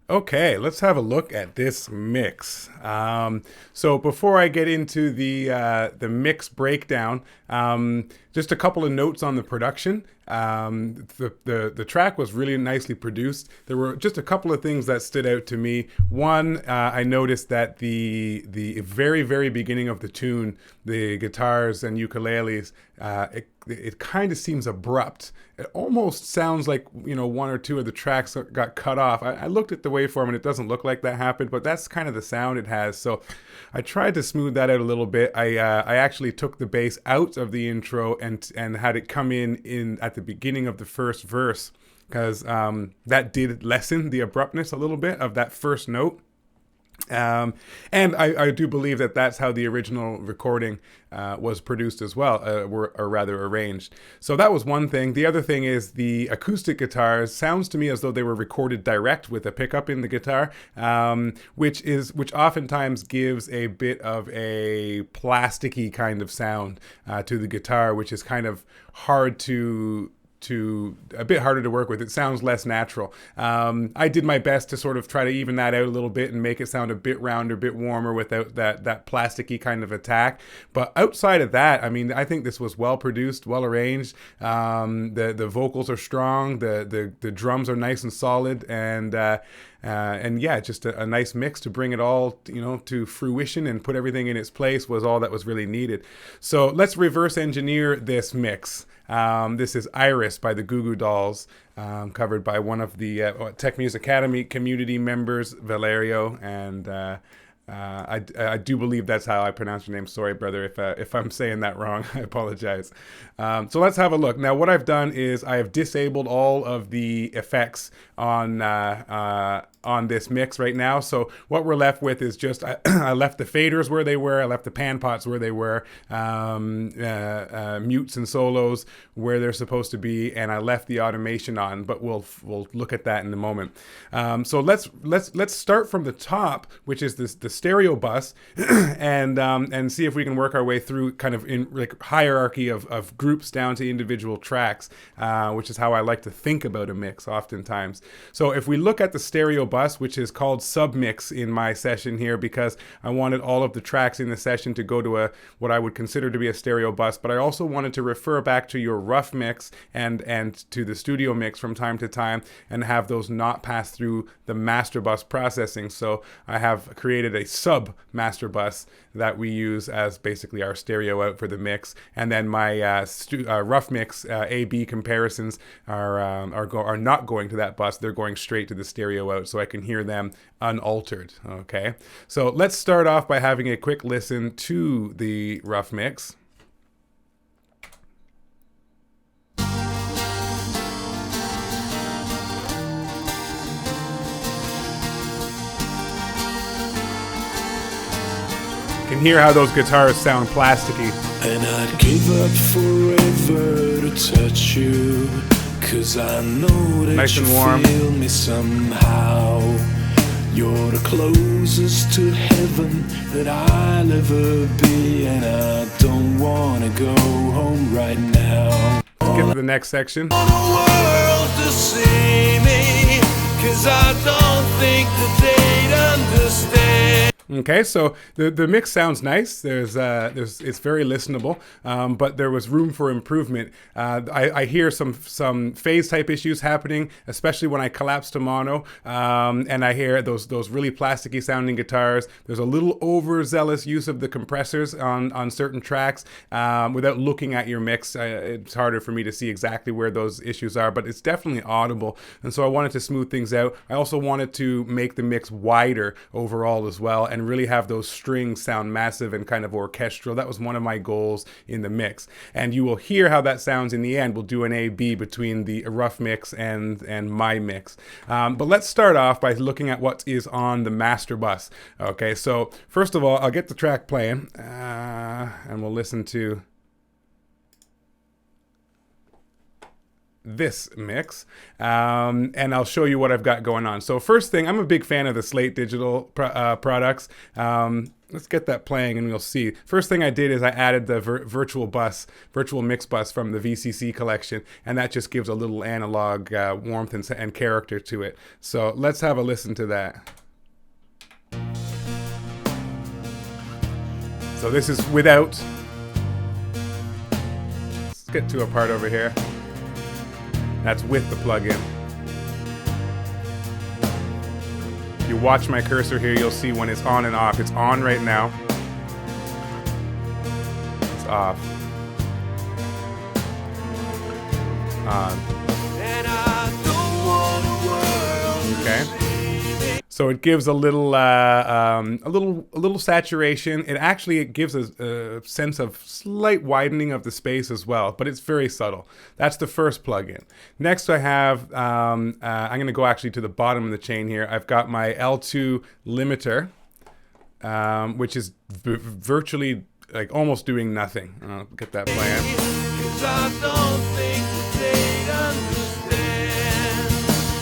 Okay, let's have a look at this mix. So before I get into the mix breakdown, just a couple of notes on the production. The track was really nicely produced. There were just a couple of things that stood out to me. One, I noticed that the very beginning of the tune, the guitars and ukuleles, it kind of seems abrupt. It almost sounds like, one or two of the tracks got cut off. I looked at the waveform and it doesn't look like that happened, but that's kind of the sound it has. So I tried to smooth that out a little bit. I actually took the bass out of the intro and had it come in at the beginning of the first verse, because that did lessen the abruptness a little bit of that first note. And I do believe that that's how the original recording was produced as well, or rather arranged. So that was one thing. The other thing is the acoustic guitars sounds to me as though they were recorded direct with a pickup in the guitar, which oftentimes gives a bit of a plasticky kind of sound to the guitar, which is kind of a bit harder to work with. It sounds less natural. I did my best to sort of try to even that out a little bit and make it sound a bit rounder, a bit warmer without that plasticky kind of attack. But outside of that, I mean, I think this was well produced, well arranged. The vocals are strong. The drums are nice and solid, and yeah, just a nice mix to bring it all, to fruition and put everything in its place was all that was really needed. So let's reverse engineer this mix. This is Iris by the Goo Goo Dolls, covered by one of the Tech Music Academy community members, Valerio, and I do believe that's how I pronounce your name. Sorry, brother, if I'm saying that wrong. I apologize. So let's have a look. Now, what I've done is I have disabled all of the effects on this mix right now. So what we're left with is just I left the faders where they were. I left the pan pots where they were, mutes and solos where they're supposed to be, and I left the automation on. But we'll look at that in a moment. So let's start from the top, which is the stereo bus, and see if we can work our way through kind of in like hierarchy of groups down to individual tracks, which is how I like to think about a mix oftentimes. So if we look at the stereo bus, which is called submix in my session here, because I wanted all of the tracks in the session to go to what I would consider to be a stereo bus, but I also wanted to refer back to your rough mix and to the studio mix from time to time and have those not pass through the master bus processing. So I have created a sub master bus that we use as basically our stereo out for the mix, and then my rough mix A/B comparisons are not going to that bus. They're going straight to the stereo out, so I can hear them unaltered. Okay, so let's start off by having a quick listen to the rough mix. You can hear how those guitars sound plasticky. And I'd give up forever to touch you, 'cause I know that nice you and warm. feel me somehow. You're the closest to heaven that I'll ever be, and I don't wanna go home right now. Let's get to the next section. I want the world to see me, 'cause I don't think that they'd understand. Okay, so the mix sounds nice. It's very listenable, but there was room for improvement. I hear some phase type issues happening, especially when I collapse to mono, and I hear those really plasticky sounding guitars. There's a little overzealous use of the compressors on certain tracks. Without looking at your mix, it's harder for me to see exactly where those issues are, but it's definitely audible. And so I wanted to smooth things out. I also wanted to make the mix wider overall as well, and really have those strings sound massive and kind of orchestral. That was one of my goals in the mix. And you will hear how that sounds in the end. We'll do an A/B between the rough mix and my mix. But let's start off by looking at what is on the master bus. Okay, so first of all, I'll get the track playing, and we'll listen to this mix, and I'll show you what I've got going on. So first thing, I'm a big fan of the Slate Digital products. Let's get that playing and we'll see. First thing I did is I added the virtual mix bus from the VCC collection, and that just gives a little analog warmth and character to it. So let's have a listen to that. So this is without. Let's get to a part over here. That's with the plugin. If you watch my cursor here, you'll see when it's on and off. It's on right now. It's off. On. Okay. So it gives a little saturation. It gives a sense of slight widening of the space as well, but it's very subtle. That's the first plugin. Next, I have I'm going to go actually to the bottom of the chain here. I've got my L2 limiter, which is virtually like almost doing nothing. I'll get that playing.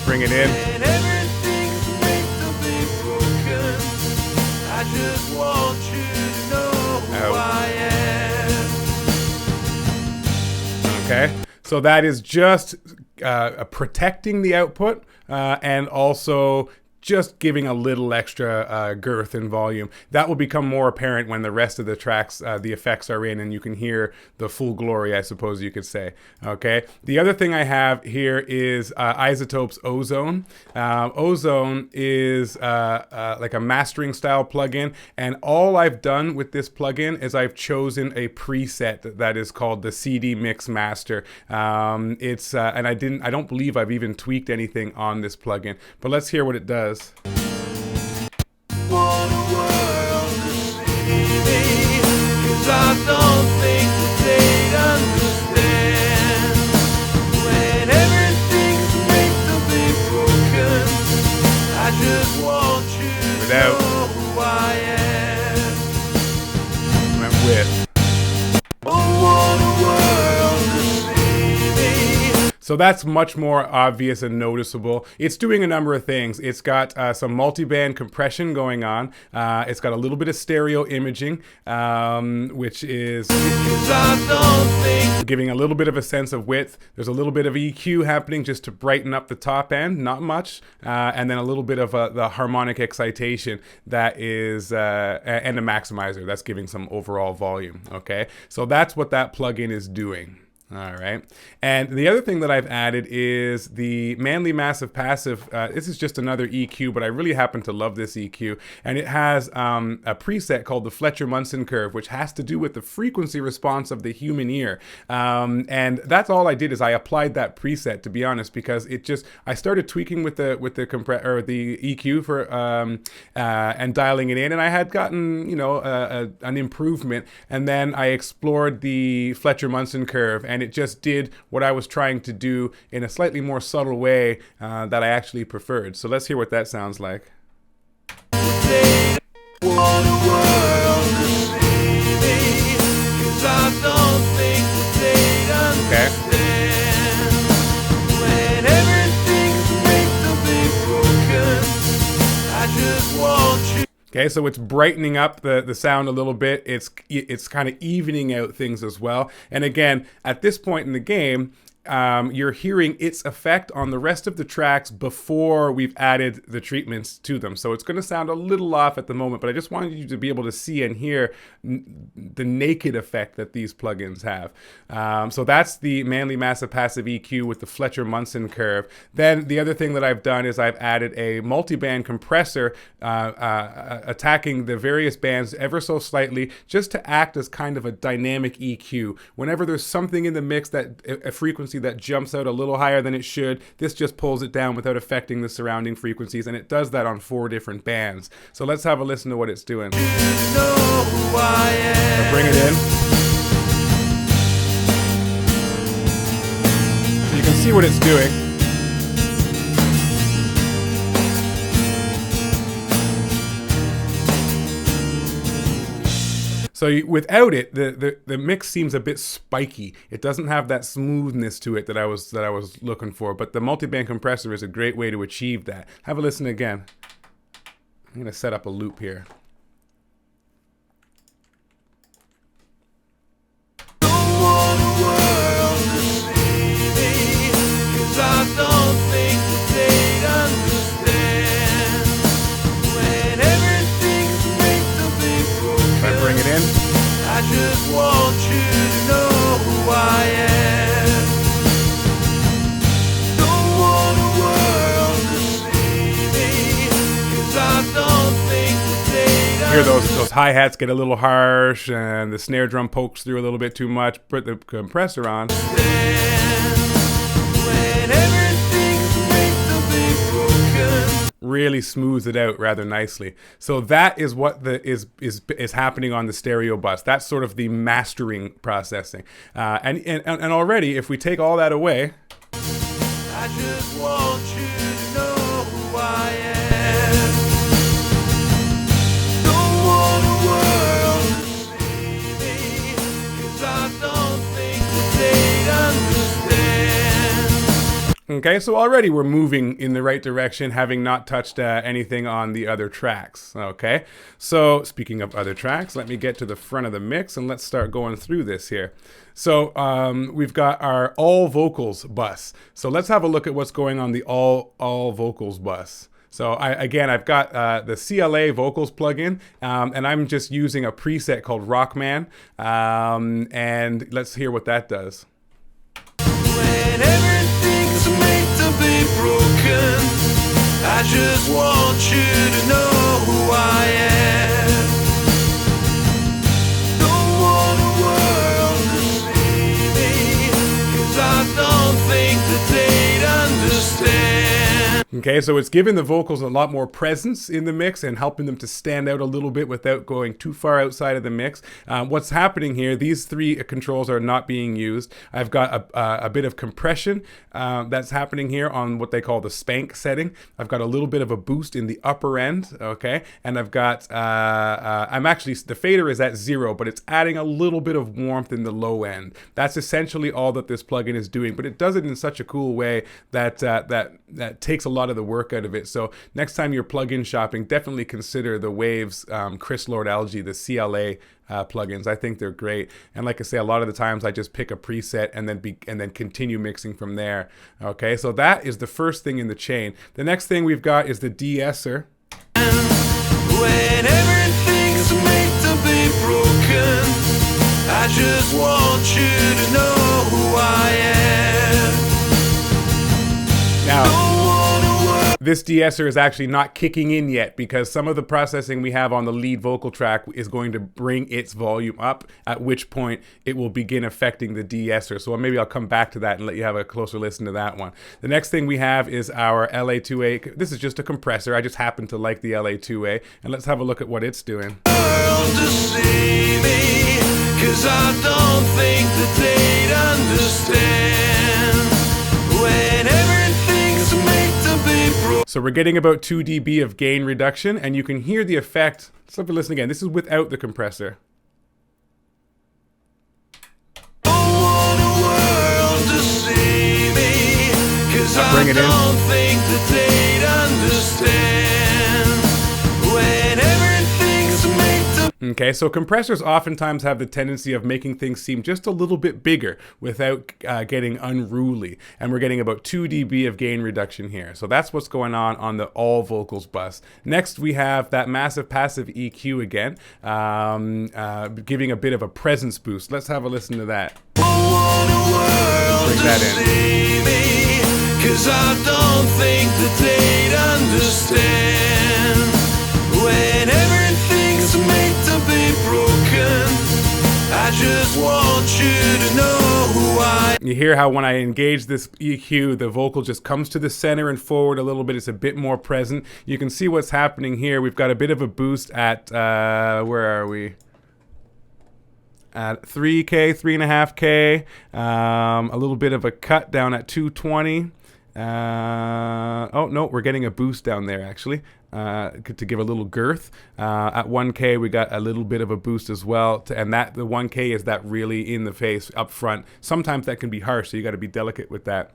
Bring it in. I just want you to know who I am. Okay, so that is just protecting the output and also just giving a little extra girth and volume. That will become more apparent when the rest of the tracks, the effects are in and you can hear the full glory, I suppose you could say. Okay. The other thing I have here is Isotope's Ozone. Ozone is like a mastering style plugin, and all I've done with this plugin is I've chosen a preset that is called the CD Mix Master. And I don't believe I've even tweaked anything on this plugin, but let's hear what it does. Without. Went with. So that's much more obvious and noticeable. It's doing a number of things. It's got some multi-band compression going on. It's got a little bit of stereo imaging, which is giving a little bit of a sense of width. There's a little bit of EQ happening just to brighten up the top end, not much. And then a little bit of the harmonic excitation that is, and a maximizer that's giving some overall volume, okay? So that's what that plugin is doing. All right. And the other thing that I've added is the Manly Massive Passive. This is just another EQ, but I really happen to love this EQ. And it has a preset called the Fletcher-Munson curve, which has to do with the frequency response of the human ear. And that's all I did is I applied that preset, to be honest, because I started tweaking with the EQ for and dialing it in, and I had gotten, an improvement. And then I explored the Fletcher-Munson curve, and it just did what I was trying to do in a slightly more subtle way that I actually preferred. So let's hear what that sounds like. Okay. Okay, so it's brightening up the sound a little bit. It's kind of evening out things as well. And again, at this point in the game, you're hearing its effect on the rest of the tracks before we've added the treatments to them. So it's going to sound a little off at the moment, but I just wanted you to be able to see and hear the naked effect that these plugins have. So that's the Manly Massive Passive EQ with the Fletcher-Munson curve. Then the other thing that I've done is I've added a multi-band compressor attacking the various bands ever so slightly, just to act as kind of a dynamic EQ. Whenever there's something in the mix, that a frequency that jumps out a little higher than it should, this just pulls it down without affecting the surrounding frequencies, and it does that on 4 different bands. So let's have a listen to what it's doing. So bring it in. So you can see what it's doing. So without it, the mix seems a bit spiky. It doesn't have that smoothness to it that I was looking for. But the multiband compressor is a great way to achieve that. Have a listen again. I'm gonna set up a loop here. I just want you to know who I am. Don't want the world to see me, 'cause I don't think that they'd Hear those hi-hats get a little harsh and the snare drum pokes through a little bit too much. Put the compressor on. when everything's meant to be broken. Really smooths it out rather nicely. So that is what is happening on the stereo bus. That's sort of the mastering processing. And already, if we take all that away, I just want you to know who I am. Don't want the world to see me, 'cause I don't think that they'd understand. okay, so already we're moving in the right direction, having not touched anything on the other tracks. Okay, so speaking of other tracks, let me get to the front of the mix and let's start going through this here. So we've got our all vocals bus. So let's have a look at what's going on the all vocals bus. So I've got the CLA vocals plugin, and I'm just using a preset called Rockman, and let's hear what that does. When everything's meant to be broken, I just want you to know who I am. Don't want the world to see me, 'cause I don't think that they'd understand. Okay, so it's giving the vocals a lot more presence in the mix and helping them to stand out a little bit without going too far outside of the mix. What's happening here, these three controls are not being used. I've got a bit of compression that's happening here on what they call the spank setting. I've got a little bit of a boost in the upper end, okay? And I've got, the fader is at 0, but it's adding a little bit of warmth in the low end. That's essentially all that this plugin is doing, but it does it in such a cool way that that takes a lot of the work out of it. So next time you're plugin shopping, definitely consider the Waves Chris Lord Algae, the CLA plugins. I think they're great. And like I say, a lot of the times I just pick a preset and then continue mixing from there. Okay, so that is the first thing in the chain. The next thing we've got is the de-esser. When everything's meant to be broken, I just want you to know who I am. Now, this de-esser is actually not kicking in yet because some of the processing we have on the lead vocal track is going to bring its volume up, at which point it will begin affecting the de-esser. So maybe I'll come back to that and let you have a closer listen to that one. The next thing we have is our LA2A. This is just a compressor. I just happen to like the LA2A. And let's have a look at what it's doing. World to see me, 'cause I don't think that they'd understand. When everything's meant to be broken. So we're getting about 2 dB of gain reduction, and you can hear the effect. Let's have a listen again. This is without the compressor. Bring it in. Don't think that they'd understand when everything's meant to. Okay, so compressors oftentimes have the tendency of making things seem just a little bit bigger without getting unruly, and we're getting about 2 dB of gain reduction here. So that's what's going on the all vocals bus. Next, we have that massive passive EQ again, giving a bit of a presence boost. Let's have a listen to that. Bring that in. 'Cause I don't think that they'd understand when everything's meant to be broken. I just want you to know who I am. You hear how when I engage this EQ, the vocal just comes to the center and forward a little bit. It's a bit more present. You can see what's happening here. We've got a bit of a boost at, where are we? At 3K, 3.5K. A little bit of a cut down at 220. Oh, no, we're getting a boost down there, actually, to give a little girth. At 1K, we got a little bit of a boost as well. And the 1K is that really in the face up front. Sometimes that can be harsh, so you got to be delicate with that.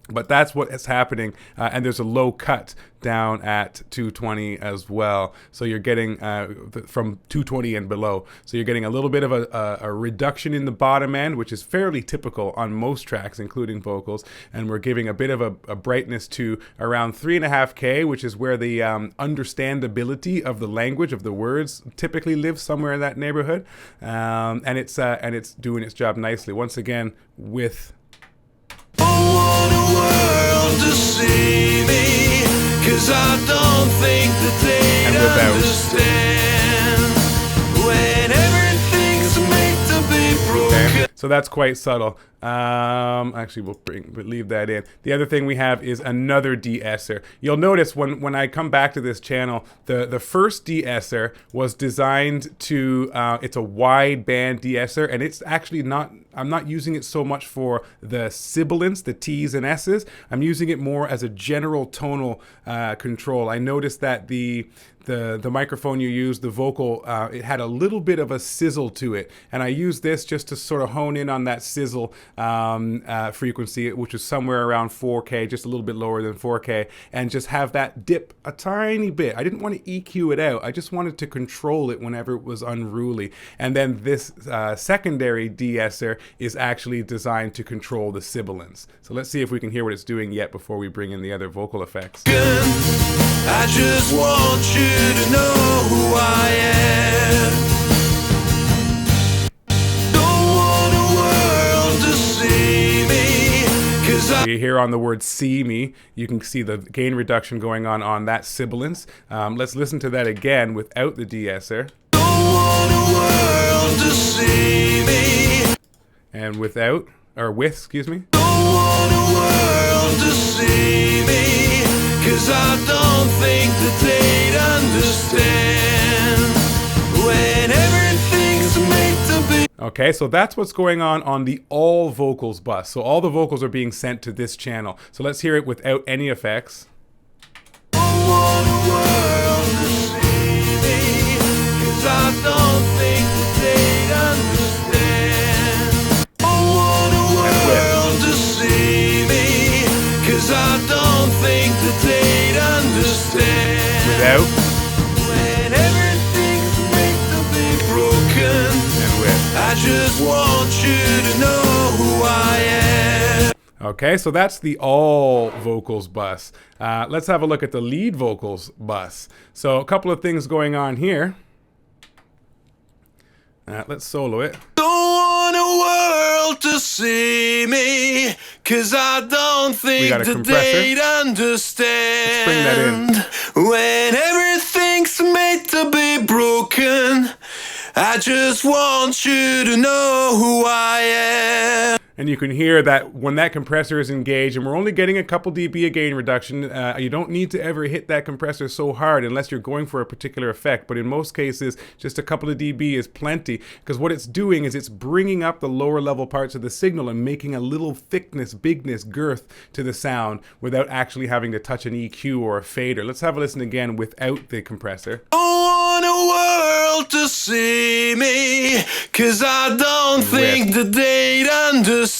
But that's what is happening, and there's a low cut down at 220 as well. So you're getting from 220 and below. So you're getting a little bit of a reduction in the bottom end, which is fairly typical on most tracks, including vocals. And we're giving a bit of a brightness to around 3.5K, which is where the understandability of the language of the words typically lives, somewhere in that neighborhood. And it's doing its job nicely. Once again, with to see me, 'cause I don't think that they'd understand when everything's made to be broken. Okay. So that's quite subtle. Actually, we'll leave that in. The other thing we have is another de-esser. You'll notice when I come back to this channel, the first de-esser was designed to, it's a wide band de-esser, and it's actually not, I'm not using it so much for the sibilants, the T's and S's. I'm using it more as a general tonal control. I noticed that the microphone you used, the vocal, it had a little bit of a sizzle to it, and I used this just to sort of hone in on that sizzle frequency, which is somewhere around 4K, just a little bit lower than 4K, and just have that dip a tiny bit. I didn't want to EQ it out. I just wanted to control it whenever it was unruly. And then this secondary de-esser is actually designed to control the sibilants. So let's see if we can hear what it's doing yet before we bring in the other vocal effects. I just want you to know who I am. Don't want a world to see me, 'cause You hear on the word "see me," you can see the gain reduction going on that sibilance. Let's listen to that again without the de-esser. Don't want a world to see me. And without, or with, excuse me. Don't want a world to see me, 'cause I don't think that they'd understand when everything's made to be. Okay, so that's what's going on the all vocals bus. So all the vocals are being sent to this channel. So let's hear it without any effects. Don't want a world to see me, 'cause I don't think that they'd understand. Don't want a world to see me, 'cause I don't think that they'd understand. Without. When everything's made to be broken. And with. I just want you to know who I am. Okay, so that's the all vocals bus. Let's have a look at the lead vocals bus. So a couple of things going on here. Let's solo it. Don't want a world to see me, 'cause I don't think that they'd understand. Let's bring that in. When everything's made to be broken, I just want you to know who I am. And you can hear that when that compressor is engaged, and we're only getting a couple dB of gain reduction, you don't need to ever hit that compressor so hard unless you're going for a particular effect. But in most cases, just a couple of dB is plenty, because what it's doing is it's bringing up the lower level parts of the signal and making a little thickness, bigness, girth to the sound without actually having to touch an EQ or a fader. Let's have a listen again without the compressor. Don't want a world to see me, 'cause I don't think that they'd understand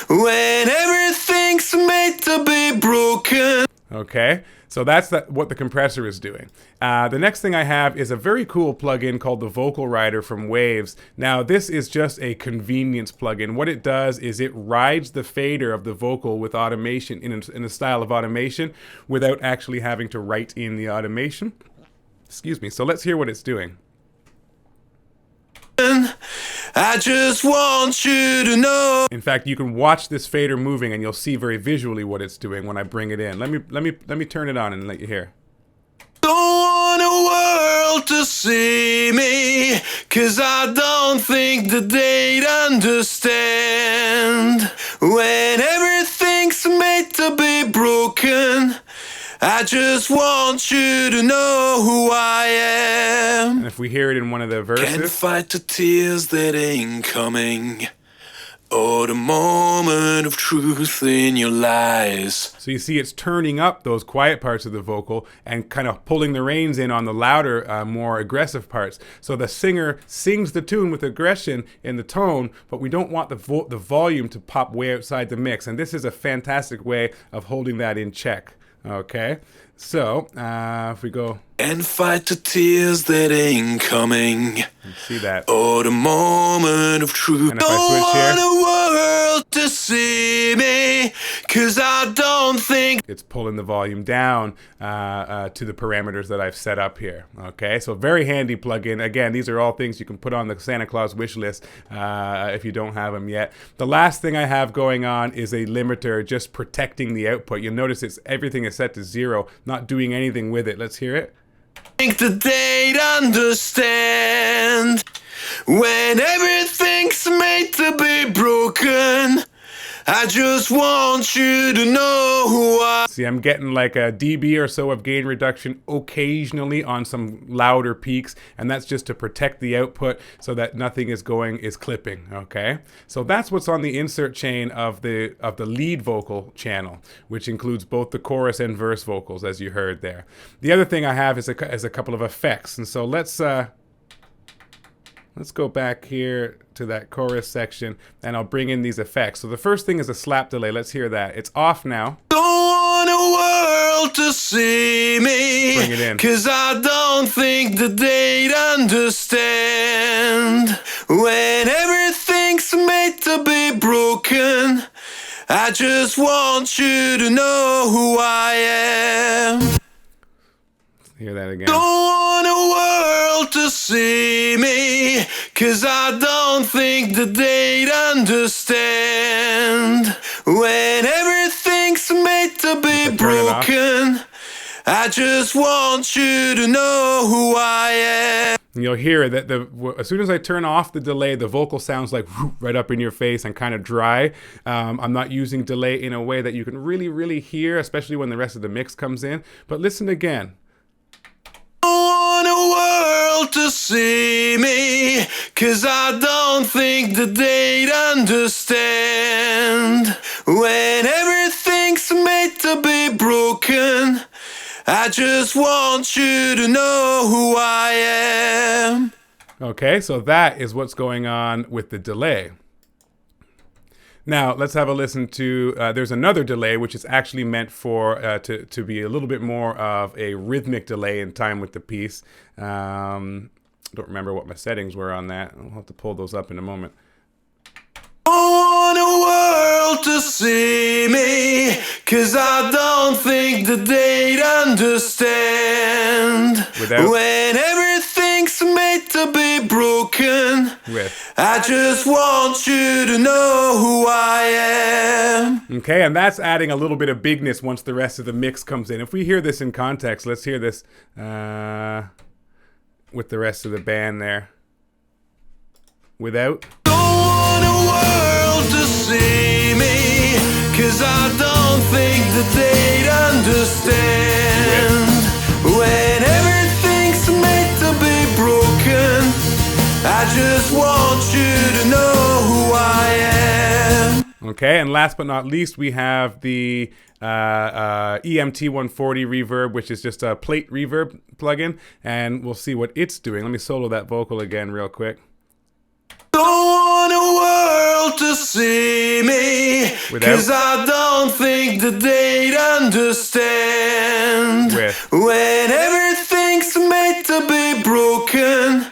when everything's made to be broken. Okay, so that's what the compressor is doing. The next thing I have is a very cool plugin called the Vocal Rider from Waves. Now, this is just a convenience plugin. What it does is it rides the fader of the vocal with automation in a style of automation without actually having to write in the automation. Excuse me. So let's hear what it's doing. I just want you to know. In fact, you can watch this fader moving, and you'll see very visually what it's doing when I bring it in. Let me turn it on and let you hear. Don't want a world to see me, 'cause I don't think that they'd understand when everything's made to be broken. I just want you to know who I am. And if we hear it in one of the verses. Can't fight the tears that ain't coming. All or the moment of truth in your lies. So you see it's turning up those quiet parts of the vocal and kind of pulling the reins in on the louder, more aggressive parts. So the singer sings the tune with aggression in the tone, but we don't want the volume to pop way outside the mix. And this is a fantastic way of holding that in check. Okay, so if we go and fight the tears that ain't coming. See that? Or the moment of truth. And if I switch here, don't want the world to see me, 'cause I don't think it's pulling the volume down to the parameters that I've set up here. Okay, so very handy plugin. Again, these are all things you can put on the Santa Claus wish list if you don't have them yet. The last thing I have going on is a limiter just protecting the output. You'll notice everything is set to 0, not doing anything with it. Let's hear it. think that they'd understand when everything's made to be broken. I just want you to know who I... See, I'm getting like a dB or so of gain reduction occasionally on some louder peaks, and that's just to protect the output so that nothing is clipping, okay? So that's what's on the insert chain of the lead vocal channel, which includes both the chorus and verse vocals, as you heard there. The other thing I have is a couple of effects, and so let's go back here to that chorus section, and I'll bring in these effects. So the first thing is a slap delay. Let's hear that. It's off now. Don't want the world to see me, bring it in, 'cause I don't think that they'd understand when everything's made to be broken. I just want you to know who I am. Hear that again. Don't want the world to see me, 'cause I don't think that they'd understand when everything's made to be broken. I just want you to know who I am. And you'll hear that as soon as I turn off the delay, the vocal sounds like right up in your face and kind of dry. I'm not using delay in a way that you can really, really hear, especially when the rest of the mix comes in. But listen again. Want the world to see me, 'cause I don't think that they'd understand when everything's made to be broken. I just want you to know who I am. Okay, so that is what's going on with the delay. Now, let's have a listen to, there's another delay which is actually meant for, to be a little bit more of a rhythmic delay in time with the piece. Don't remember what my settings were on that. I'll have to pull those up in a moment. I want the world to see me, 'cause I don't think that they'd understand when everything's made to be broken. I just want you to know who I am. Okay, and that's adding a little bit of bigness once the rest of the mix comes in. If we hear this in context, let's hear this with the rest of the band there. Without. To see me, 'cause I don't think that they'd understand when everything's made to be broken. I just want you to know who I am. Okay, and last but not least, we have the EMT 140 reverb, which is just a plate reverb plugin, and we'll see what it's doing. Let me solo that vocal again real quick. Don't want the world to see me, 'cause I don't think that they'd understand when everything's made to be broken.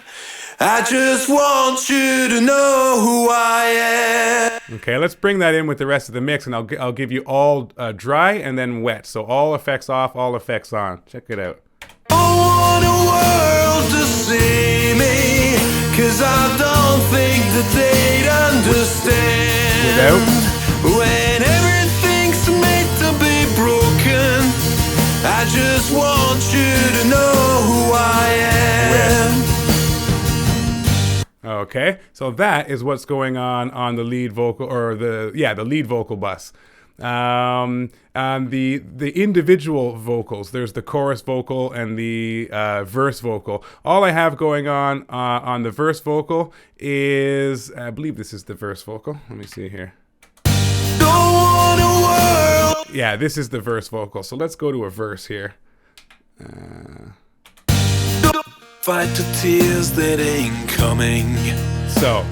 I just want you to know who I am. Okay, let's bring that in with the rest of the mix, and I'll give you all dry and then wet. So all effects off, all effects on. Check it out. Don't want the world to see me, 'cause I don't think that they'd understand when everything's made to be broken. I just want you to know who I am. Okay, so that is what's going on the lead vocal, or the lead vocal bus. The individual vocals, there's the chorus vocal and the verse vocal. All I have going on the verse vocal is, I believe this is the verse vocal. Let me see here. Yeah, this is the verse vocal. So let's go to a verse here. Fight the tears that ain't coming. So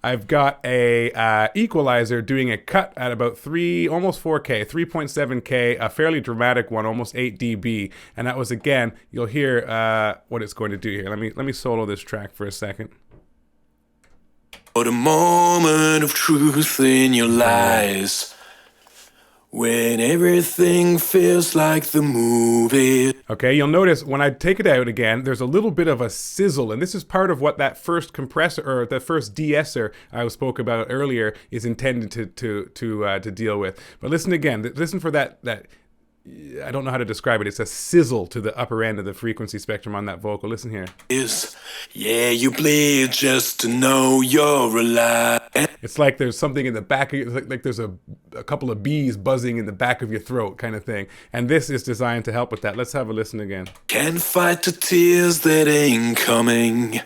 I've got a equalizer doing a cut at about almost 4K, 3.7K, a fairly dramatic one, almost 8 dB. And that was, again, you'll hear what it's going to do here. Let me solo this track for a second. Or the moment of truth in your lies, when everything feels like the movie. Okay, you'll notice when I take it out again, there's a little bit of a sizzle, and this is part of what that first compressor, or the first de-esser I spoke about earlier, is intended to deal with. But listen again, listen for that I don't know how to describe it. It's a sizzle to the upper end of the frequency spectrum on that vocal. Listen here. Yeah, you bleed just to know you're alive. It's like there's something in the back of your, like there's a couple of bees buzzing in the back of your throat kind of thing. And this is designed to help with that. Let's have a listen again. Can't fight the tears that ain't coming,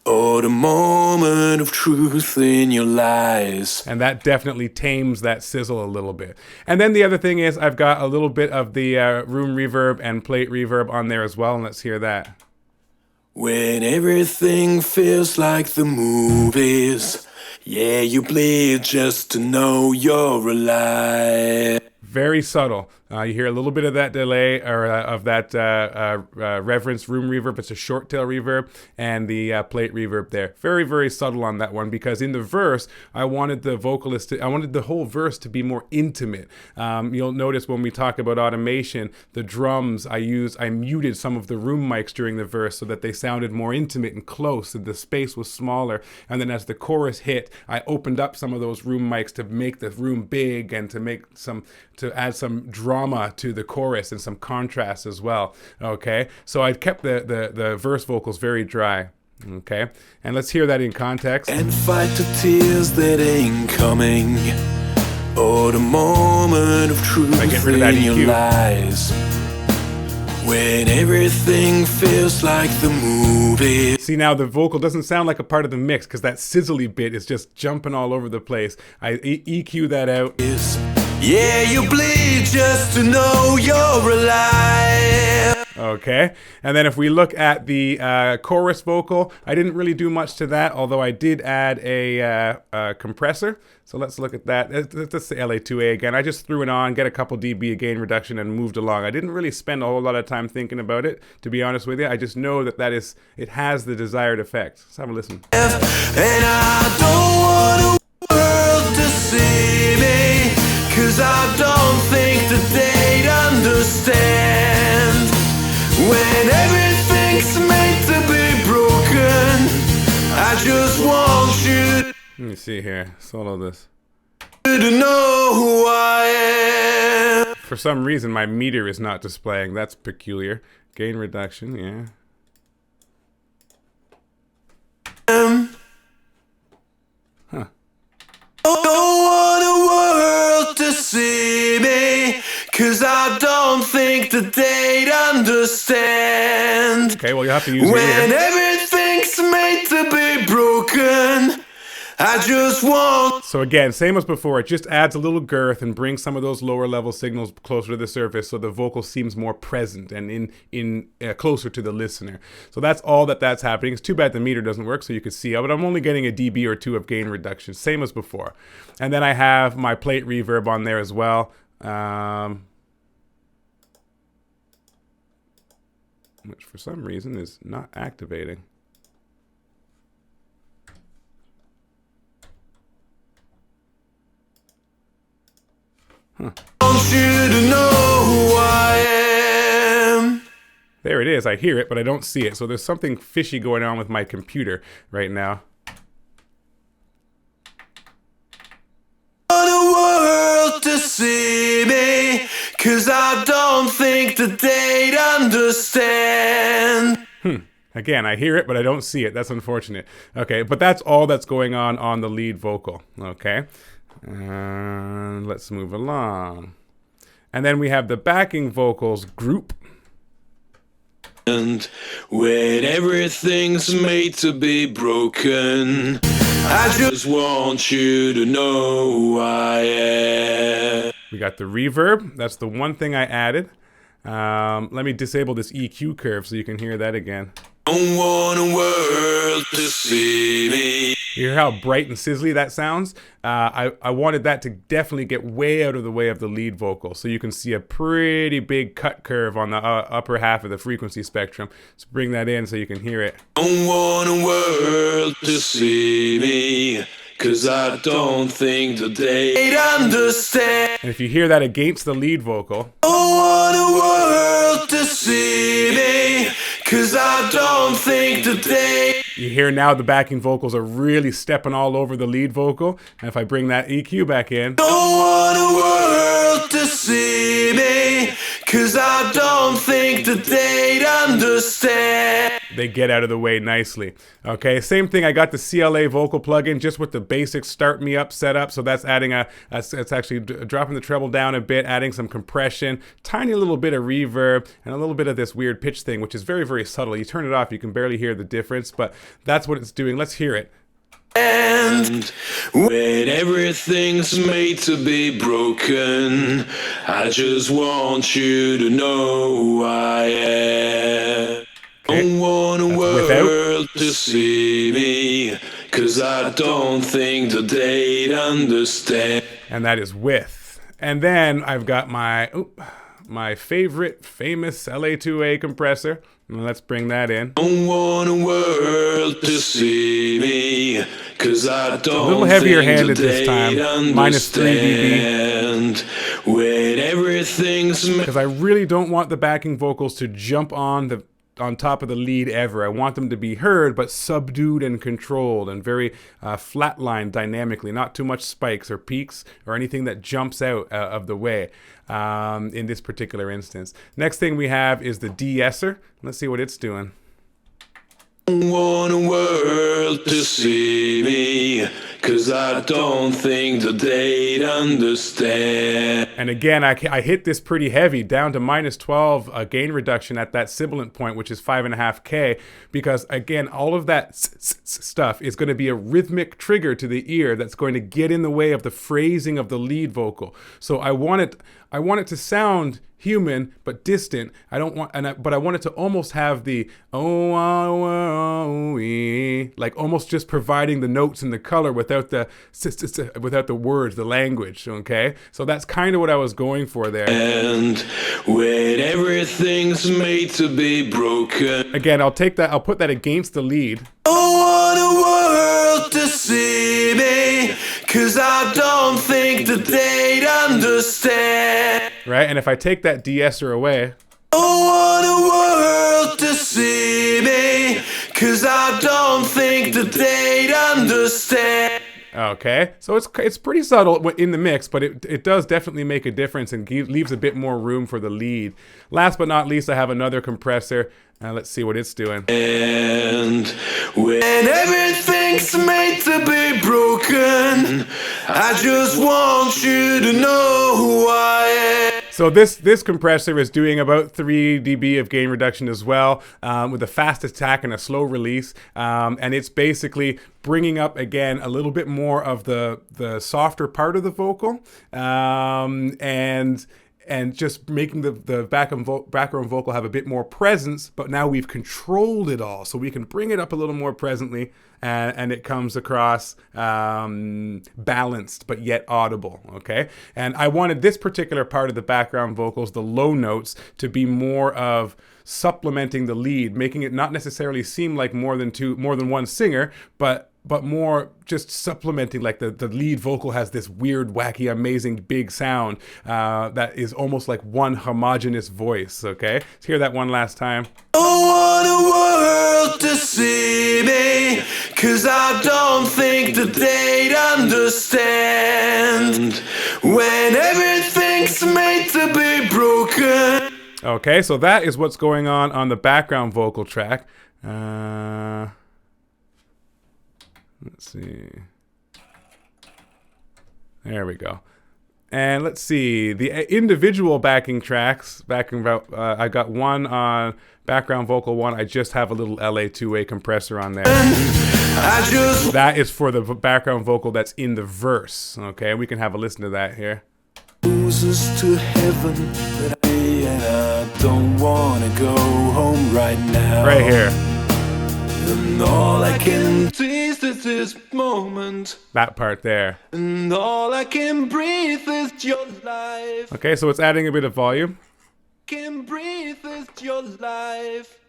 or the moment of truth in your lies. And that definitely tames that sizzle a little bit. And then the other thing is I've got a little bit of the room reverb and plate reverb on there as well. And let's hear that. When everything feels like the movies, yeah, you bleed just to know you're alive. Very subtle. You hear a little bit of that delay, or of that reference room reverb. It's a short tail reverb, and the plate reverb there. Very, very subtle on that one, because in the verse, I wanted the vocalist I wanted the whole verse to be more intimate. You'll notice when we talk about automation, the drums I muted some of the room mics during the verse so that they sounded more intimate and close, and the space was smaller. And then as the chorus hit, I opened up some of those room mics to make the room big and to add some drama to the chorus and some contrast as well. Okay, so I kept the verse vocals very dry. Okay, and let's hear that in context. And fight the tears that ain't coming, or the moment of truth in your lies, when everything feels like the movie. See, now the vocal doesn't sound like a part of the mix because that sizzly bit is just jumping all over the place. I EQ that out. Yeah, you bleed just to know you're alive. Okay, and then if we look at the chorus vocal, I didn't really do much to that, although I did add a compressor. So let's look at that. Let's say LA2A again. I just threw it on, get a couple dB of gain reduction, and moved along. I didn't really spend a whole lot of time thinking about it, to be honest with you. I just know that it has the desired effect. Let's have a listen. And I don't want the world to see me, 'cause I don't think that they'd understand. When everything's made to be broken, I just want you. Let me see here. Solo this. To know who I am. For some reason, my meter is not displaying. That's peculiar. Gain reduction, yeah. Huh. Don't want the world to see me, 'cause I don't think that they'd understand. Okay, well, you'll have to use when everything's made to be broken, I just want. So again, same as before, it just adds a little girth and brings some of those lower level signals closer to the surface, so the vocal seems more present and closer to the listener. So that's all that's happening. It's too bad the meter doesn't work so you could see, but I'm only getting a dB or two of gain reduction, same as before. And then I have my plate reverb on there as well, which for some reason is not activating. Huh. Want you to know who I am. There it is. I hear it, but I don't see it. So there's something fishy going on with my computer right now. Want the world to see me, 'cause I don't think that they'd understand. Again, I hear it, but I don't see it. That's unfortunate. Okay, but that's all that's going on the lead vocal. Okay. And let's move along. And then we have the backing vocals group. And when everything's made to be broken, I just want you to know who I am. We got the reverb. That's the one thing I added. Let me disable this EQ curve so you can hear that again. Don't want a world to see me. You hear how bright and sizzly that sounds? I wanted that to definitely get way out of the way of the lead vocal, so you can see a pretty big cut curve on the upper half of the frequency spectrum. Let's bring that in so you can hear it. Don't want a world to see me, 'cause I don't think that they'd understand. And if you hear that against the lead vocal, Don't want a world to see me, 'cause I don't think that they... you hear now the backing vocals are really stepping all over the lead vocal. And if I bring that EQ back in, Don't want a world to see me, 'cause I don't think that they'd understand. they get out of the way nicely. Okay, same thing. I got the CLA vocal plugin just with the basic start me up setup. So that's adding it's actually dropping the treble down a bit, adding some compression, tiny little bit of reverb, and a little bit of this weird pitch thing, which is very, very subtle. You turn it off, you can barely hear the difference, but that's what it's doing. Let's hear it. And when everything's made to be broken, I just want you to know who I am. Don't want a world to see me, 'cause I don't think that they'd understand. And that is with. And then I've got my favorite famous LA2A compressor. Let's bring that in. Don't want a world to see me, 'cause I don't a little heavier think handed that this time, they'd minus 3 dB. understand. When everything's Because I really don't want the backing vocals to jump on top of the lead ever. I want them to be heard, but subdued and controlled and very flatlined dynamically, not too much spikes or peaks or anything that jumps out of the way in this particular instance. Next thing we have is the de-esser. Let's see what it's doing. want a world to see me, 'cause I don't think that they'd understand. And again, I hit this pretty heavy, down to minus 12 gain reduction at that sibilant point, which is 5.5K, because again, all of that stuff is going to be a rhythmic trigger to the ear that's going to get in the way of the phrasing of the lead vocal. So I want it to sound human but distant. But I want it to almost have the like almost just providing the notes and the color without the words, the language. Okay, so that's kind of what I was going for there. And when everything's made to be broken, again, I'll put that against the lead. I want a world to see me, 'cause I don't think that they'd understand. Right, and if I take that de-esser away, I want a world to see me, 'cause I don't think that they'd understand. okay, so it's pretty subtle in the mix, but it does definitely make a difference and leaves a bit more room for the lead. Last but not least, I have another compressor. Let's see what it's doing. And when everything's made to be broken, I just want you to know who I am. So this compressor is doing about 3 dB of gain reduction as well, with a fast attack and a slow release, and it's basically bringing up again a little bit more of the softer part of the vocal, and just making the background vocal have a bit more presence, but now we've controlled it all, so we can bring it up a little more presently, and it comes across balanced but yet audible, okay? And I wanted this particular part of the background vocals, the low notes, to be more of supplementing the lead, making it not necessarily seem like more than one singer, but more just supplementing, like the lead vocal has this weird, wacky, amazing big sound that is almost like one homogeneous voice, okay? Let's hear that one last time. I want a world to see me, 'cause I don't think that they'd understand. When everything's made to be broken. Okay, so that is what's going on the background vocal track. Let's see. There we go. And let's see, the individual backing tracks, I got one on background vocal 1. I just have a little LA two-way compressor on there. That is for the background vocal that's in the verse. Okay, we can have a listen to that here. To heaven, but I don't wanna go home right now. Right here. And all I can taste is this moment. That part there. And all I can breathe is your life. Okay, so it's adding a bit of volume. Can breathe is your life.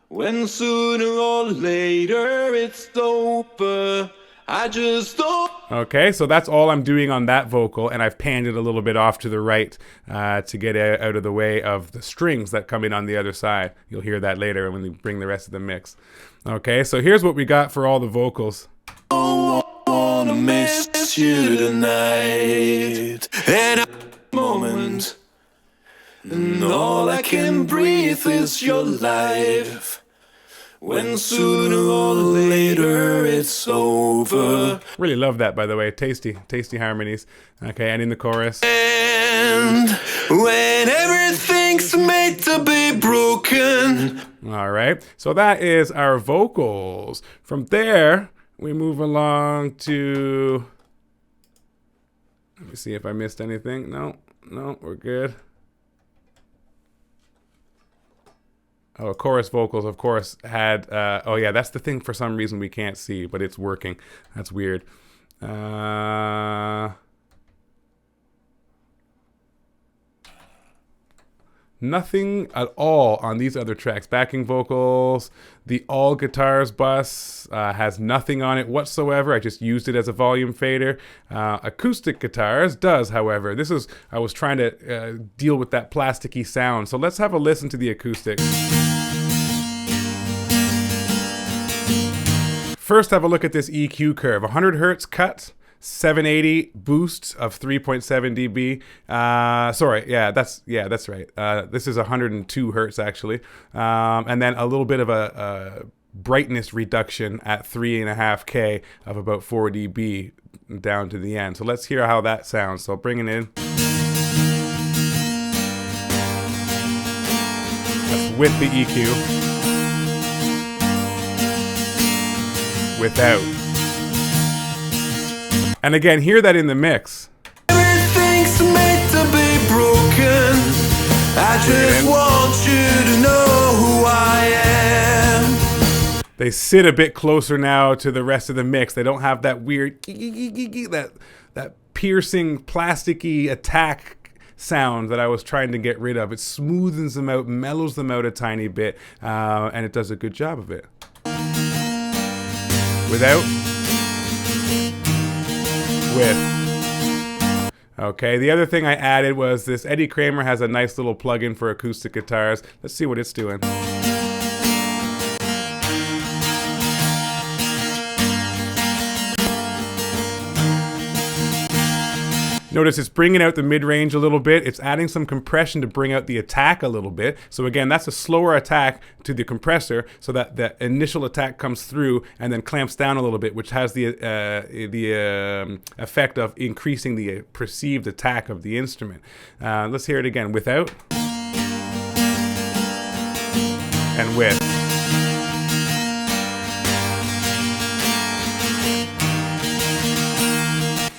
When sooner or later it's over, I just don't. Okay, so that's all I'm doing on that vocal, and I've panned it a little bit off to the right to get out of the way of the strings that come in on the other side. You'll hear that later when we bring the rest of the mix. Okay, so here's what we got for all the vocals. I wanna miss you tonight. And a moment. And all I can breathe is your life. When sooner or later it's over. Really love that, by the way. Tasty harmonies. Okay, and in the chorus. And when everything's made to be broken. All right, so that is our vocals. From there, we move along to... Let me see if I missed anything. No, we're good. Oh, chorus vocals, of course, had... oh, yeah, that's the thing for some reason we can't see, but it's working. That's weird. Nothing at all on these other tracks. Backing vocals, the all guitars bus has nothing on it whatsoever. I just used it as a volume fader. Acoustic guitars does, however. I was trying to deal with that plasticky sound. So let's have a listen to the acoustic. First, have a look at this EQ curve. 100 hertz cut. 780 boost of 3.7 dB. Sorry, that's right. This is 102 hertz actually, and then a little bit of a brightness reduction at 3.5K of about 4 dB down to the end. So let's hear how that sounds. So bring it in. That's with the EQ. Without. And again, hear that in the mix. Everything's made to be broken. I just want you to know who I am. They sit a bit closer now to the rest of the mix. They don't have that weird that piercing plasticky attack sound that I was trying to get rid of. It smoothens them out, mellows them out a tiny bit, and it does a good job of it. Without. With. Okay, the other thing I added was this. Eddie Kramer has a nice little plug-in for acoustic guitars. Let's see what it's doing. Notice it's bringing out the mid-range a little bit. It's adding some compression to bring out the attack a little bit. So again, that's a slower attack to the compressor so that the initial attack comes through and then clamps down a little bit, which has the effect of increasing the perceived attack of the instrument. Let's hear it again. Without. And with.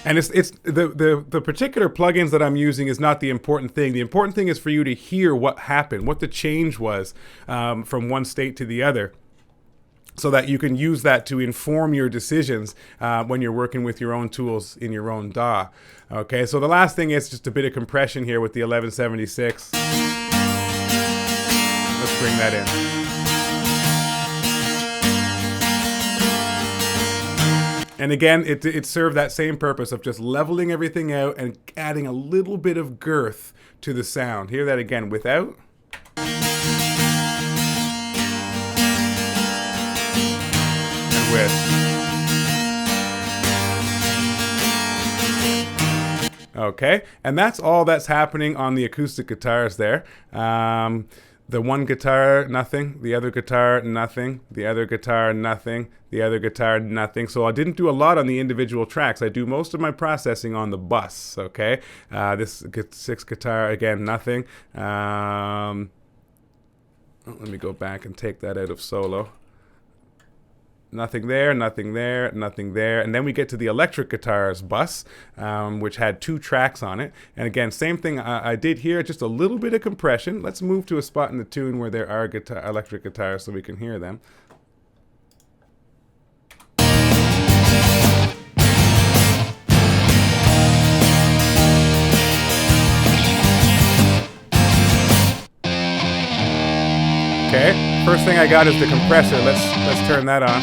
And it's the particular plugins that I'm using is not the important thing. The important thing is for you to hear what happened, what the change was from one state to the other, so that you can use that to inform your decisions when you're working with your own tools in your own DAW. Okay, so the last thing is just a bit of compression here with the 1176. Let's bring that in. And again, it served that same purpose of just leveling everything out and adding a little bit of girth to the sound. Hear that again, without. And with. Okay, and that's all that's happening on the acoustic guitars there. The one guitar, nothing. The other guitar, nothing. The other guitar, nothing. The other guitar, nothing. So I didn't do a lot on the individual tracks. I do most of my processing on the bus, okay? This 6 guitar, again, nothing. Let me go back and take that out of solo. Nothing there, nothing there, nothing there. And then we get to the electric guitars bus, which had 2 tracks on it. And again, same thing I did here, just a little bit of compression. Let's move to a spot in the tune where there are electric guitars so we can hear them. Okay, first thing I got is the compressor. Let's turn that on.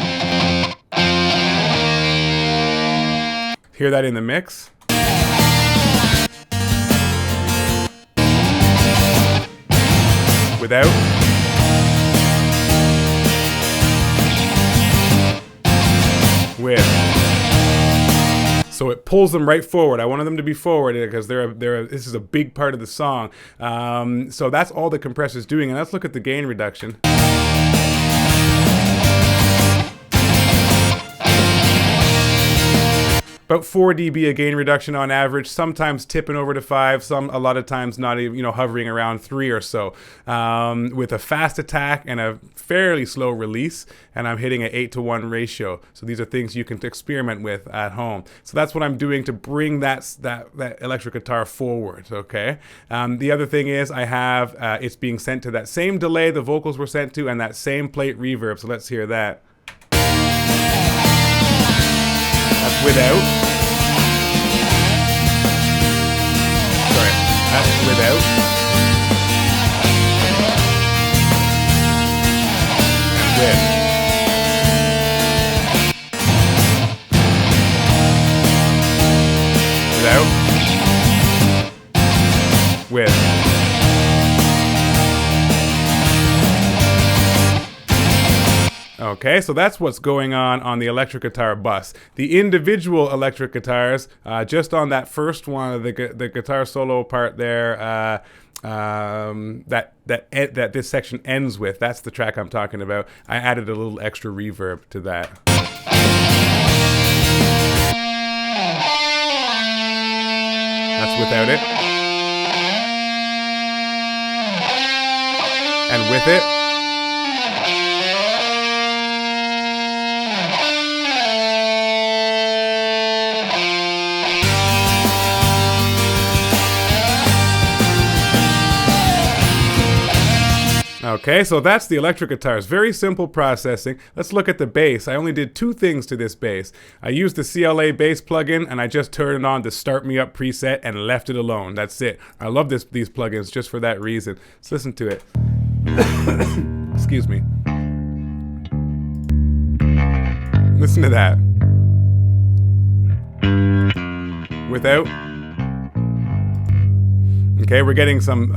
Hear that in the mix. Without. With. So it pulls them right forward. I wanted them to be forward because this is a big part of the song. So that's all the compressor's doing. And let's look at the gain reduction. About 4 dB a gain reduction on average, sometimes tipping over to 5, a lot of times not even, hovering around 3 or so. With a fast attack and a fairly slow release, and I'm hitting an 8-to-1 ratio. So these are things you can experiment with at home. So that's what I'm doing to bring that electric guitar forward, okay? The other thing is I have, it's being sent to that same delay the vocals were sent to and that same plate reverb. So let's hear that. That's without. Sorry, that's without. And with. Without. With. Okay, so that's what's going on the electric guitar bus. The individual electric guitars, just on that first one, the guitar solo part there, that this section ends with, that's the track I'm talking about. I added a little extra reverb to that. That's without it. And with it. Okay, so that's the electric guitars. Very simple processing. Let's look at the bass. I only did 2 things to this bass. I used the CLA bass plugin and I just turned it on to Start Me Up preset and left it alone. That's it. I love these plugins just for that reason. Let's listen to it. Excuse me. Listen to that. Without. Okay, we're getting some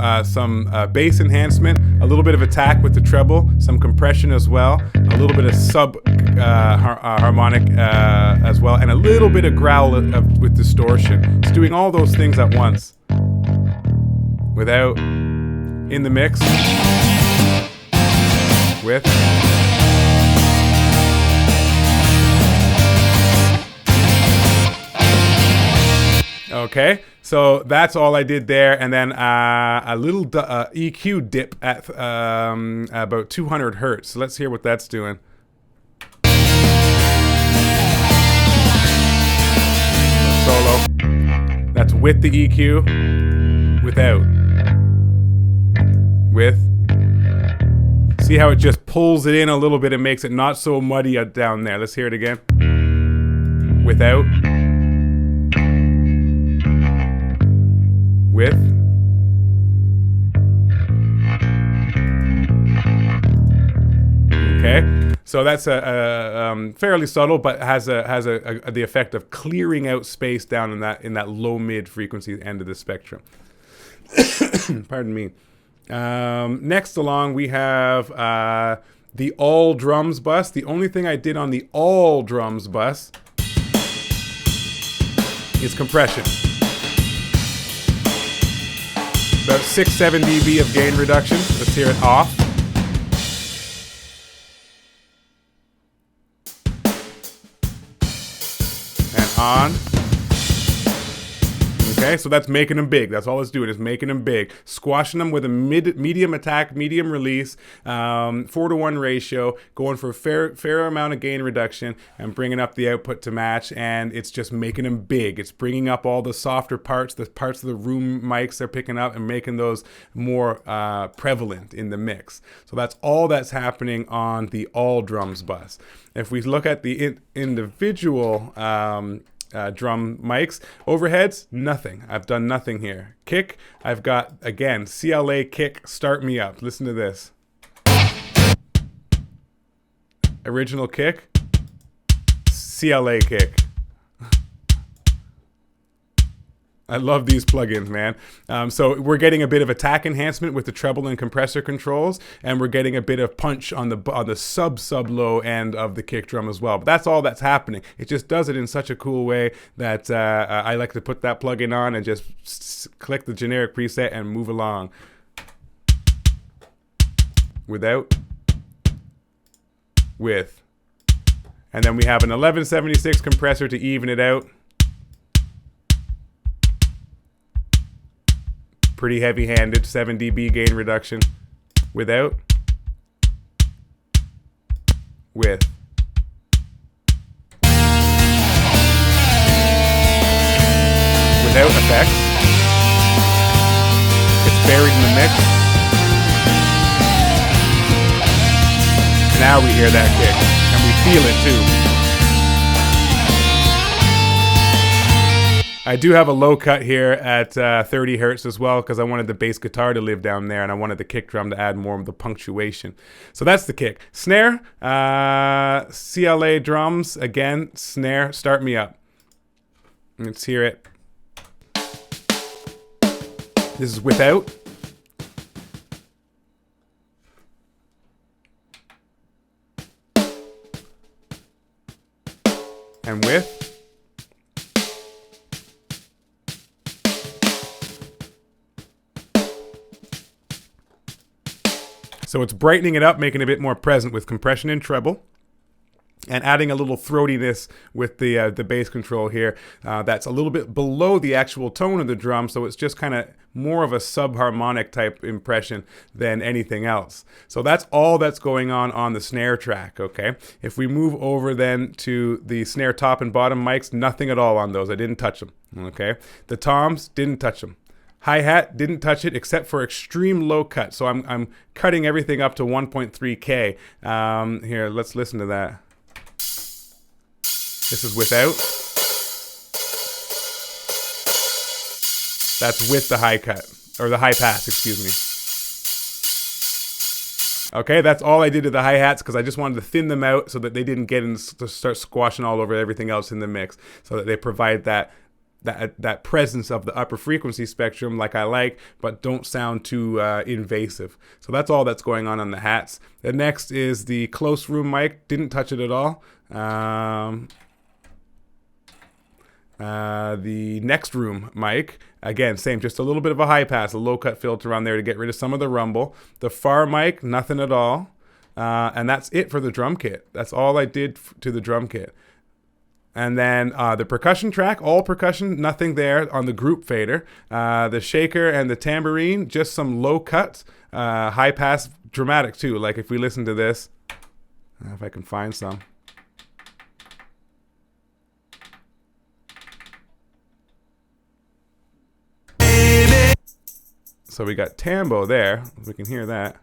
bass enhancement, a little bit of attack with the treble, some compression as well, a little bit of harmonic as well, and a little bit of growl with distortion. It's doing all those things at once. Without, in the mix, with. Okay, so that's all I did there, and then a little EQ dip at about 200 hertz. So let's hear what that's doing. Solo. That's with the EQ, without, with. See how it just pulls it in a little bit and makes it not so muddy down there. Let's hear it again. Without. With. Okay, so that's a fairly subtle, but has the effect of clearing out space down in that low mid frequency end of the spectrum. Pardon me. Next along we have the all drums bus. The only thing I did on the all drums bus is compression. About 6-7 dB of gain reduction. Let's hear it off. And on. Okay, so that's making them big. That's all it's doing, is making them big. Squashing them with a medium attack, medium release, 4-to-1 ratio, going for a fair amount of gain reduction and bringing up the output to match, and it's just making them big. It's bringing up all the softer parts, the parts of the room mics they're picking up, and making those more prevalent in the mix. So that's all that's happening on the all drums bus. If we look at the individual drum mics, overheads, nothing. I've done nothing here. Kick, I've got, again, CLA kick, start me up. Listen to this. Original kick, CLA kick. I love these plugins, man. So we're getting a bit of attack enhancement with the treble and compressor controls, and we're getting a bit of punch on the sub low end of the kick drum as well. But that's all that's happening. It just does it in such a cool way that I like to put that plugin on and just click the generic preset and move along. Without, with. And then we have an 1176 compressor to even it out. Pretty heavy-handed, 7 dB gain reduction. Without, with. Without effects. It's buried in the mix. Now we hear that kick, and we feel it too. I do have a low cut here at 30 hertz as well, because I wanted the bass guitar to live down there and I wanted the kick drum to add more of the punctuation. So that's the kick. Snare, CLA drums, again, snare, start me up. Let's hear it. This is without. And with. So it's brightening it up, making it a bit more present with compression and treble, and adding a little throatiness with the bass control here. That's a little bit below the actual tone of the drum, so it's just kind of more of a subharmonic type impression than anything else. So that's all that's going on the snare track, okay? If we move over then to the snare top and bottom mics, nothing at all on those. I didn't touch them, okay? The toms, didn't touch them. Hi-hat, didn't touch it except for extreme low cut. So I'm cutting everything up to 1.3K. Here, let's listen to that. This is without. That's with the high cut, or the high pass, excuse me. Okay, that's all I did to the hi-hats, because I just wanted to thin them out so that they didn't get in to start squashing all over everything else in the mix, so that they provide that presence of the upper frequency spectrum like I like, but don't sound too invasive. So that's all that's going on the hats. The next is the close room mic. Didn't touch it at all. The next room mic, again, same, just a little bit of a high pass, a low cut filter on there to get rid of some of the rumble. The far mic, nothing at all. And that's it for the drum kit. That's all I did to the drum kit. And then the percussion track, all percussion, nothing there on the group fader. The shaker and the tambourine, just some low cut, high pass, dramatic too. Like if we listen to this, if I can find some. So we got tambo there, we can hear that.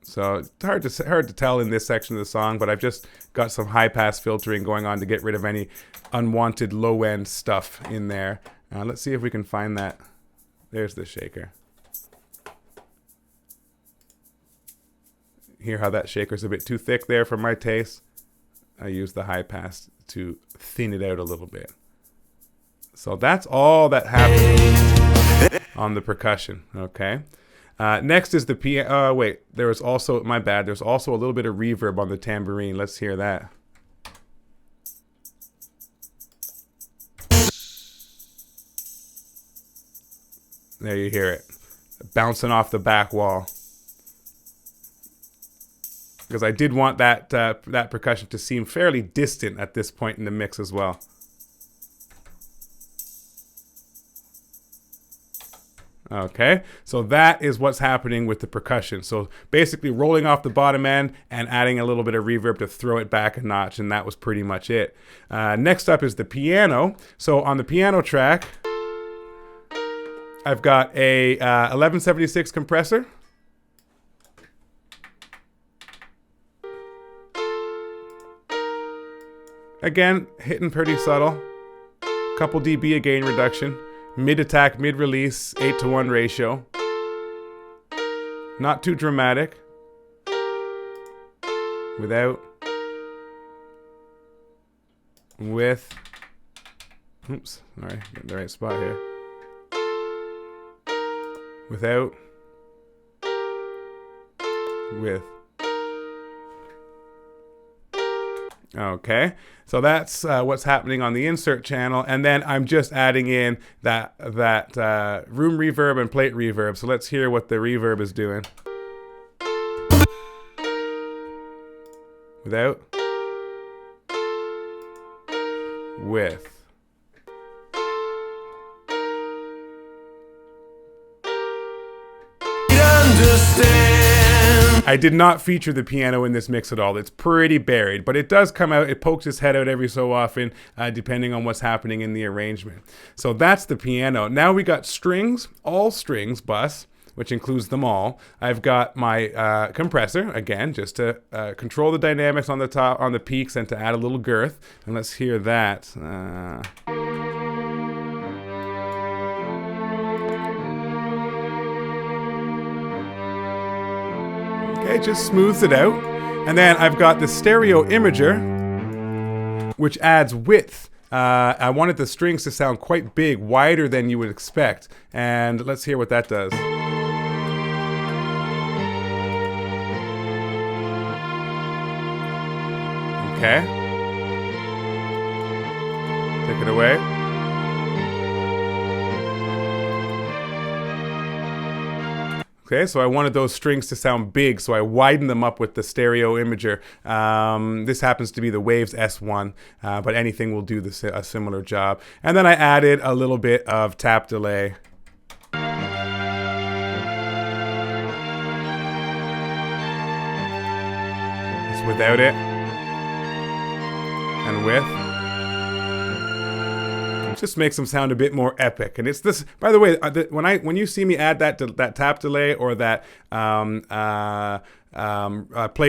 So it's hard to tell in this section of the song, but I've just got some high pass filtering going on to get rid of any unwanted low end stuff in there. Let's see if we can find that. There's the shaker. Hear how that shaker's a bit too thick there for my taste. I use the high pass to thin it out a little bit. So that's all that happened on the percussion, okay? Next is the piano. Wait, there was also, my bad, there's also a little bit of reverb on the tambourine. Let's hear that. There you hear it. Bouncing off the back wall. Because I did want that that percussion to seem fairly distant at this point in the mix as well. Okay, so that is what's happening with the percussion. So basically rolling off the bottom end and adding a little bit of reverb to throw it back a notch, and that was pretty much it. Next up is the piano. So on the piano track, I've got a 1176 compressor. Again, hitting pretty subtle. Couple dB of gain reduction. Mid-attack, mid-release, 8-to-1 ratio. Not too dramatic. Without. With. Oops, sorry, get the right spot here. Without. With. Okay, so that's what's happening on the insert channel, and then I'm just adding in that room reverb and plate reverb. So let's hear what the reverb is doing. Without. With. I did not feature the piano in this mix at all. It's pretty buried, but it does come out. It pokes its head out every so often, depending on what's happening in the arrangement. So that's the piano. Now we got strings, all strings bus, which includes them all. I've got my compressor, again, just to control the dynamics on the top, on the peaks, and to add a little girth. And let's hear that. Okay, just smooths it out. And then I've got the stereo imager, which adds width. I wanted the strings to sound quite big, wider than you would expect. And let's hear what that does. Okay. Take it away. Okay, so I wanted those strings to sound big, so I widened them up with the stereo imager. This happens to be the Waves S1, but anything will do a similar job. And then I added a little bit of tap delay. It's without it. And with. Just makes them sound a bit more epic. And it's this, by the way, when you see me add that tap delay or that plate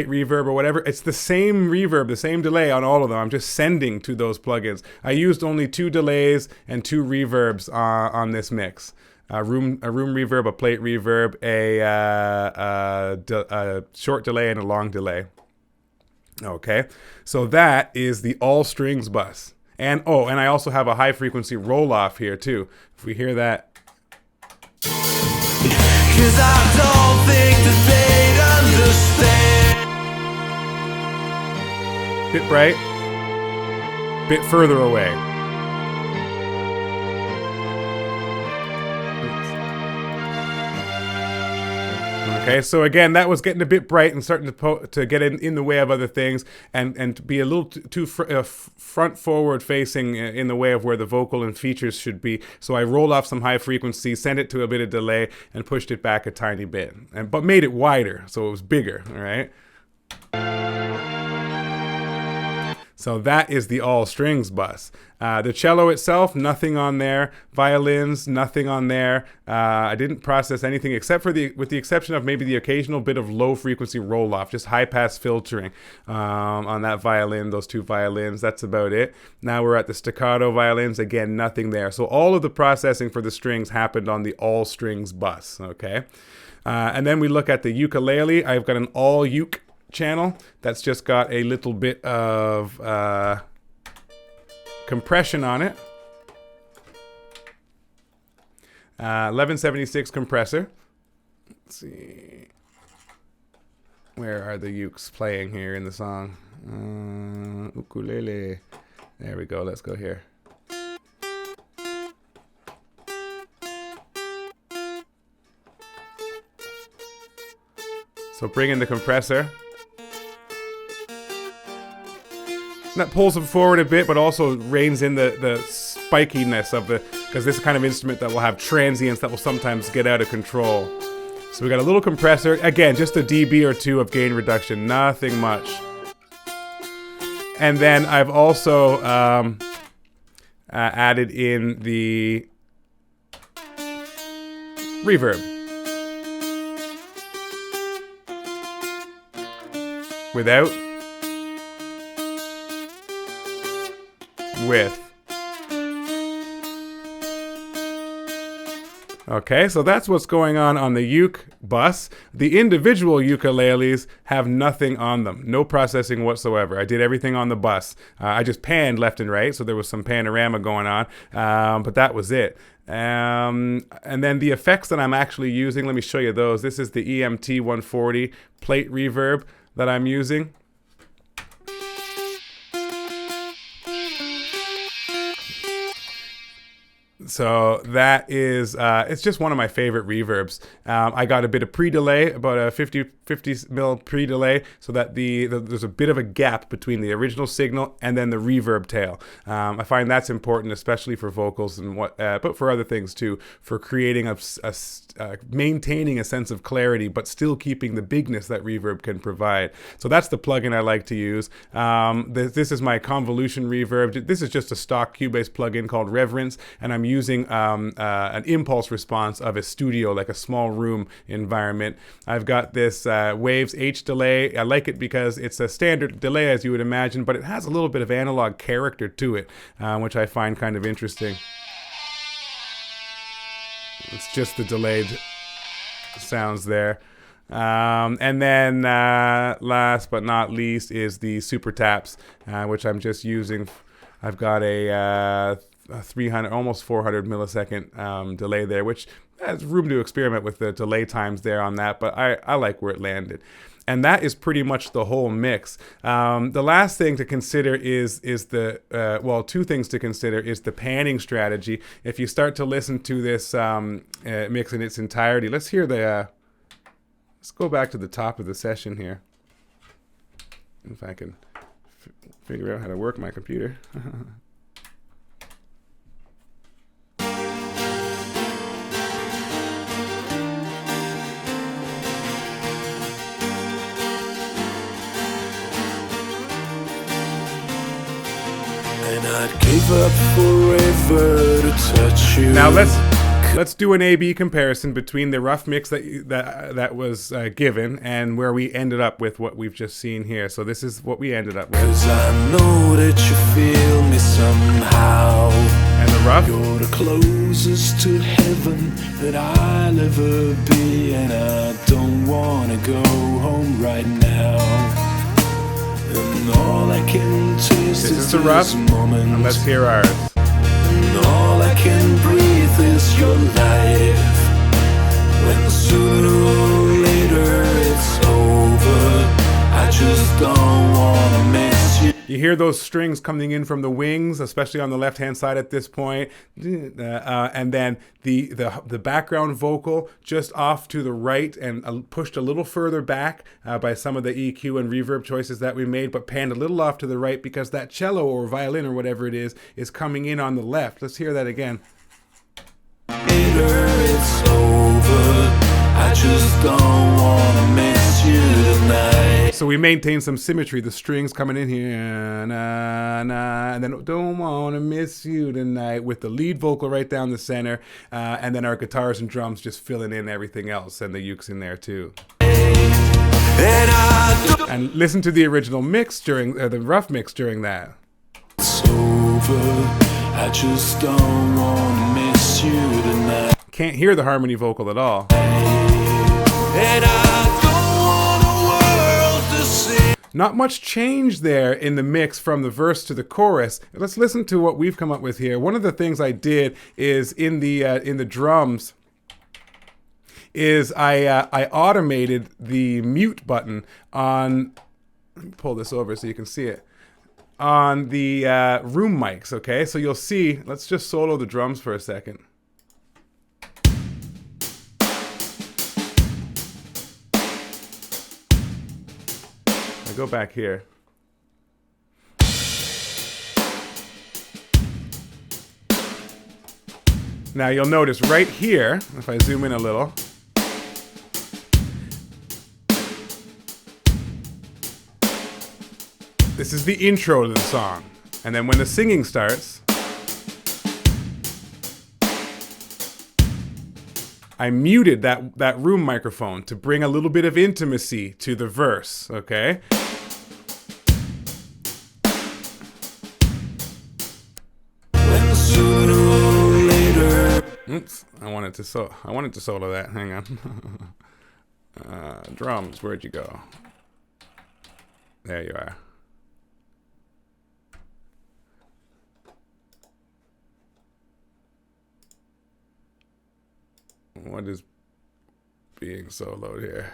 reverb or whatever, it's the same reverb, the same delay on all of them. I'm just sending to those plugins. I used only 2 delays and 2 reverbs on this mix. A room reverb, a plate reverb, a short delay, and a long delay. Okay, so that is the all strings bus. And and I also have a high frequency roll off here too. If we hear that. 'Cause I don't think that they'd understand. Bit bright. Bit further away. Okay, so again, that was getting a bit bright and starting to get in the way of other things, and to be a little too front forward facing in the way of where the vocal and features should be. So I rolled off some high frequency, sent it to a bit of delay, and pushed it back a tiny bit, but made it wider, so it was bigger. All right. So that is the all strings bus. The cello itself, nothing on there. Violins, nothing on there. I didn't process anything except for with the exception of maybe the occasional bit of low frequency roll off, just high pass filtering on that violin, those 2 violins. That's about it. Now we're at the staccato violins. Again, nothing there. So all of the processing for the strings happened on the all strings bus. Okay. And then we look at the ukulele. I've got an all uke channel that's just got a little bit of compression on it. 1176 compressor. Let's see. Where are the ukes playing here in the song? Ukulele. There we go. Let's go here. So bring in the compressor. And that pulls them forward a bit, but also reins in the spikiness of the, because this is the kind of instrument that will have transients that will sometimes get out of control. So we got a little compressor. Again, just a dB or two of gain reduction, nothing much. And then I've also added in the reverb. Without. With. Okay, so that's what's going on the uke bus. The individual ukuleles have nothing on them, no processing whatsoever. I did everything on the bus. I just panned left and right, so there was some panorama going on, but that was it. And then the effects that I'm actually using, let me show you those. This is the EMT 140 plate reverb that I'm using. So that is, it's just one of my favorite reverbs. I got a bit of pre-delay, about a 50 mil pre-delay, so that there's a bit of a gap between the original signal and then the reverb tail. I find that's important, especially for vocals and but for other things too, for creating maintaining a sense of clarity, but still keeping the bigness that reverb can provide. So that's the plugin I like to use. This is my convolution reverb. This is just a stock Cubase plugin called Reverence, and I'm using an impulse response of a studio, like a small room environment. I've got this Waves H delay. I like it because it's a standard delay, as you would imagine, but it has a little bit of analog character to it, which I find kind of interesting. It's just the delayed sounds there. And then last but not least is the super taps, which I'm just using. I've got a 300, almost 400 millisecond delay there, which has room to experiment with the delay times there on that, but I like where it landed. And that is pretty much the whole mix. The last thing to consider is the, well, two things to consider is the panning strategy. If you start to listen to this mix in its entirety, let's hear the, let's go back to the top of the session here. If I can figure out how to work my computer. And I'd give up forever to touch you. Now let's do an A/B comparison between the rough mix that was given and where we ended up with what we've just seen here. So this is what we ended up with. 'Cause I know that you feel me somehow. And the rough. You're the closest to heaven that I'll ever be, and I don't wanna go home right now. And all I can taste is the rough, moment. and let's hear ours. And all I can breathe is your life. When sooner or later it's over, I just don't wanna miss you. You hear those strings coming in from the wings, especially on the left-hand side at this point, and then the background vocal just off to the right and pushed a little further back by some of the EQ and reverb choices that we made, but panned a little off to the right because that cello or violin or whatever it is coming in on the left. Let's hear that again. Later it's over, I just don't wanna miss you tonight. So we maintain some symmetry, the strings coming in here, na, na, and then don't wanna miss you tonight with the lead vocal right down the center, and then our guitars and drums just filling in everything else, and the ukes in there too. And listen to the original mix during, the rough mix during that. It's over, I just don't wanna miss you tonight. Can't hear the harmony vocal at all. And I don't want a world to see. Not much change there in the mix from the verse to the chorus. Let's listen to what we've come up with here. One of the things I did is in the drums is I automated the mute button on. Let me pull this over so you can see it. On the room mics, okay? So you'll see. Let's just solo the drums for a second. go back here. Now you'll notice right here, if I zoom in a little, this is the intro to the song. And then when the singing starts, I muted that room microphone to bring a little bit of intimacy to the verse, okay? When sooner or later. Oops, I wanted to solo that. Hang on. Drums, where'd you go? There you are. What is being soloed here?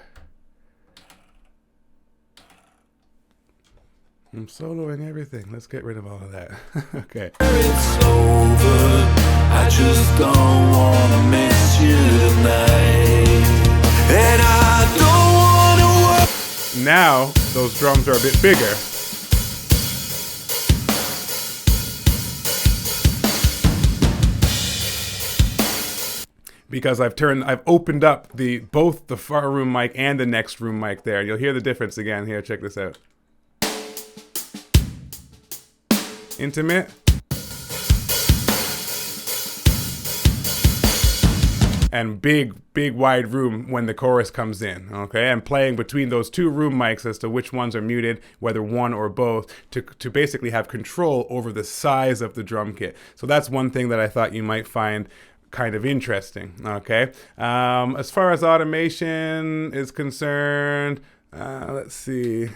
I'm soloing everything. Let's get rid of all of that. Okay. It's over. I just don't wanna miss you tonight. And I don't wanna work. Now those drums are a bit bigger. Because I've opened up both the far room mic and the next room mic there. You'll hear the difference again here. Check this out. Intimate. And big wide room when the chorus comes in, okay? I'm playing between those two room mics as to which ones are muted, whether one or both, to basically have control over the size of the drum kit. So that's one thing that I thought you might find kind of interesting, okay? As far as automation is concerned, let's see.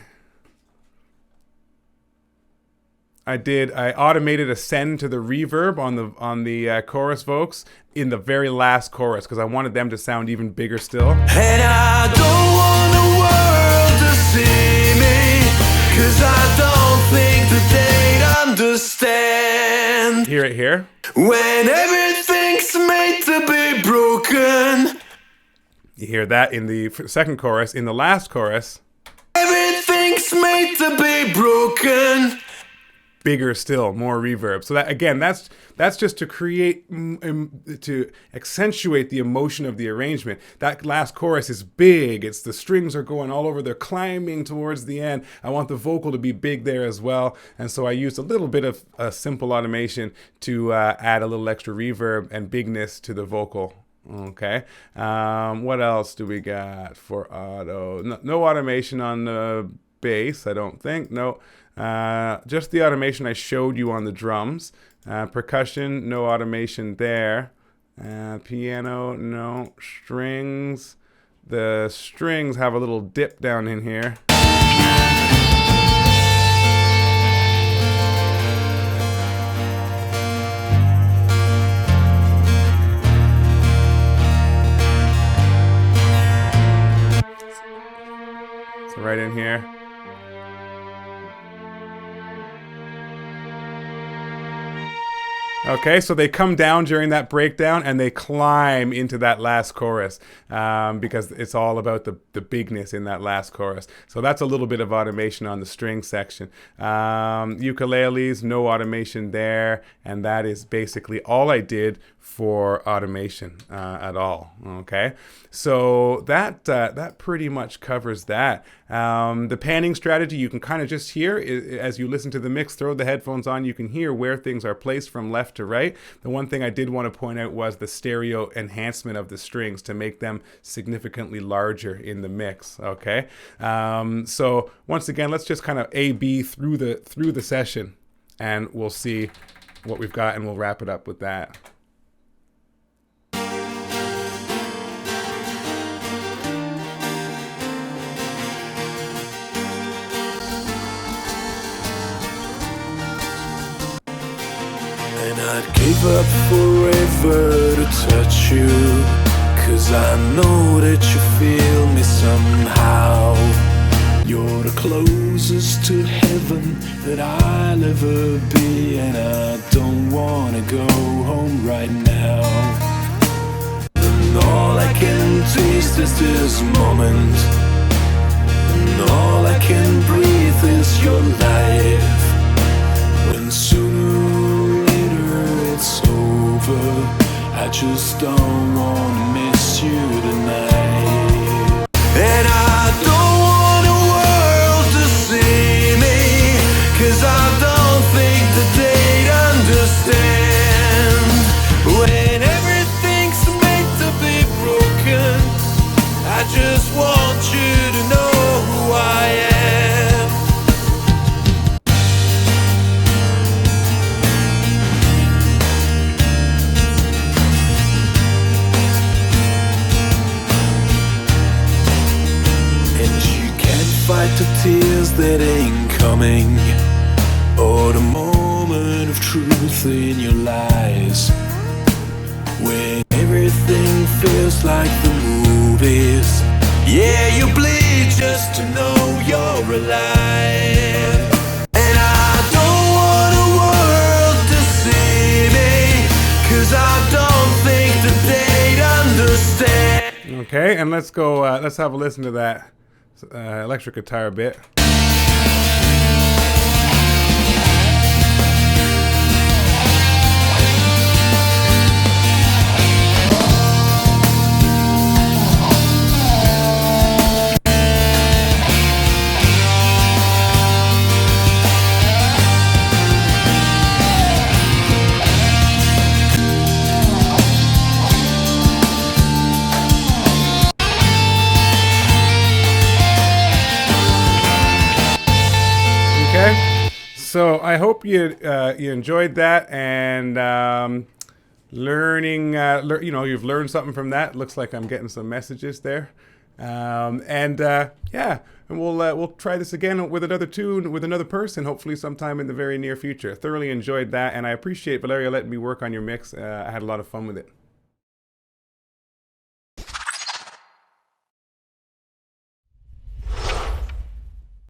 I automated a send to the reverb on the chorus vocals in the very last chorus because I wanted them to sound even bigger still. And I don't want the world to see me, 'cause I don't think that they'd understand. Hear it here. When everything's made to be broken. You hear that in the second chorus. In the last chorus, everything's made to be broken. Bigger still, more reverb. So that again, that's just to create, to accentuate the emotion of the arrangement. That last chorus is big. It's the strings are going all over. They're climbing towards the end. I want the vocal to be big there as well. And so I used a little bit of simple automation to add a little extra reverb and bigness to the vocal. Okay. What else do we got for auto? No automation on the bass, I don't think. No. Just the automation I showed you on the drums. Percussion, no automation there. Piano, no. Strings. The strings have a little dip down in here. So right in here. Okay, so they come down during that breakdown and they climb into that last chorus because it's all about the bigness in that last chorus. So that's a little bit of automation on the string section. Ukuleles, no automation there, and that is basically all I did for automation at all. Okay, so that pretty much covers that. The panning strategy, you can kind of just hear as you listen to the mix. Throw the headphones on, you can hear where things are placed from left to right. The one thing I did want to point out was the stereo enhancement of the strings to make them significantly larger in the mix. Okay, so once again, let's just kind of A/B through the session, and we'll see what we've got, and we'll wrap it up with that. And I'd give up forever to touch you, 'cause I know that you feel me somehow. You're the closest to heaven that I'll ever be, and I don't wanna go home right now. And all I can taste is this moment, and all I can breathe just don't wanna miss you tonight. And I don't want the world to see me, 'cause I don't think that they'd understand. When everything's made to be broken, I just want you to know who I am. And you can't fight the tears that ain't coming, or the moment of truth in your lies. When everything feels like the movies, yeah, you bleed just to know you're alive. And I don't want the world to see me, 'cause I don't think that they'd understand. Okay, and let's go, let's have a listen to that electric guitar bit. Okay, so I hope you enjoyed that, and learning, you know, you've learned something from that. Looks like I'm getting some messages there, yeah, and we'll try this again with another tune with another person, hopefully sometime in the very near future. Thoroughly enjoyed that, and I appreciate Valerio letting me work on your mix. I had a lot of fun with it.